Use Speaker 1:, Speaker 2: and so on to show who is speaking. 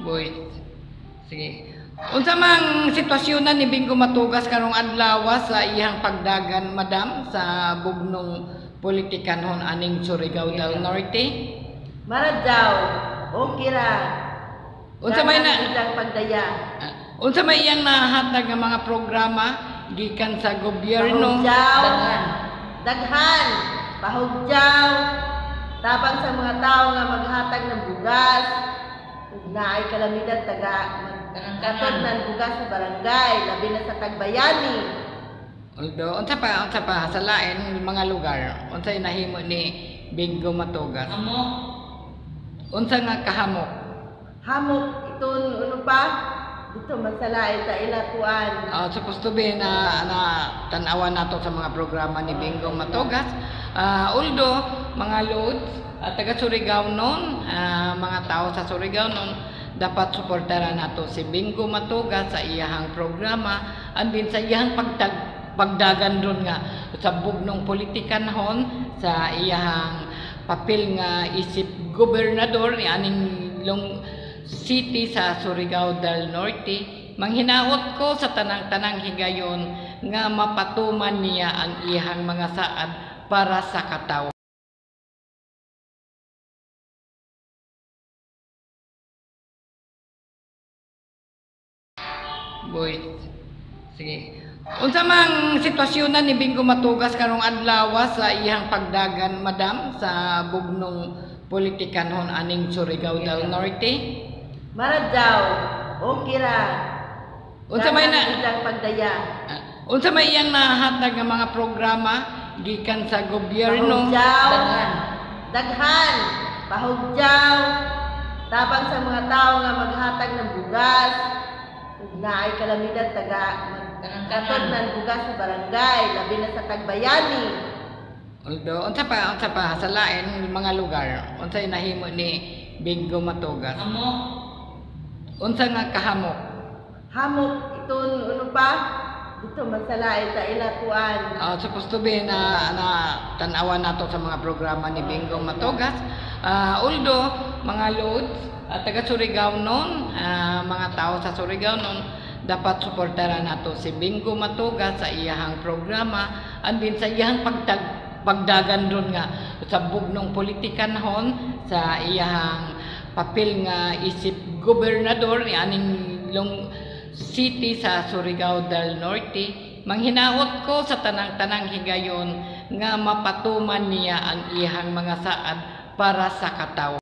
Speaker 1: Boy. Sige. Unsa mang sitwasyon na ni Bingo Matugas karong adlaw sa iyang pagdagan madam sa bugnong politikanhon aning Surigao del Norte?
Speaker 2: Maradyaw, okay ra.
Speaker 1: Unsa may na
Speaker 2: ilang pagdaya?
Speaker 1: Unsa may iyang nahatag nga mga programa gikan sa gobyerno?
Speaker 2: Daghan, pahugyaw, tabang sa mga tao nga maghatag ng bugas. Ug naay kalamidad katod ng bugas sa barangay, labi na sa Tagbayani.
Speaker 1: Although, unsa pa sa lain mga lugar, unsa nahimo ni Bingo Matugas?
Speaker 3: Hamok.
Speaker 1: Unsa nga kahamok?
Speaker 2: Hamok iton ano pa? Dito masalain sa ilakuan.
Speaker 1: Supposed to be na tanawan nato sa mga programa ni Bingo Matugas. Although, mga loads, taga Surigao noon, mga tao sa Surigao noon, dapat suportaran nato si Bingo Matugas sa iyahang programa and din sa iyahang pagdagan ron nga sa bugnong politikanhon sa iyahang papel nga isip gobernador ni aning city sa Surigao del Norte. Manghinaot ko sa tanang-tanang higayon nga mapatuman niya ang iyahang mga saad para sa katawo. Boy. Sige. Unsa mang sitwasyon na ni Bingo Matugas karong adlaw sa iyang pagdagan madam sa bugnong politikanhon aning Surigao del Norte?
Speaker 2: Maradyaw, okay ra.
Speaker 1: Unsa may na
Speaker 2: ilang pagdaya?
Speaker 1: Unsa may iyang nahatag nga mga programa gikan sa gobyerno?
Speaker 2: Daghan, pahugyaw, tabang sa mga tao nga maghatag ng bugas. Ug naay kalamidad katod ng bugas sa barangay, labi na sa Tagbayani.
Speaker 1: Although, unsa pa sa lain mga lugar, unsa nahimo ni Bingo Matugas?
Speaker 3: Hamok.
Speaker 1: Unsa nga kahamok?
Speaker 2: Hamok iton ano pa? Dito masalain sa ilakuan.
Speaker 1: Supposed to be na tanawan nato sa mga programa ni Bingo Matugas. Although, mga loads, taga Surigao noon, mga tao sa Surigao noon, dapat suportaran nato si Bingo Matugas sa iyahang programa and din sa iyahang pagdagan ron nga sa bugnong politikanhon sa iyahang papel nga isip gobernador ni aning city sa Surigao del Norte. Manghinaot ko sa tanang-tanang higayon nga mapatuman niya ang iyahang mga saad para sa katawo.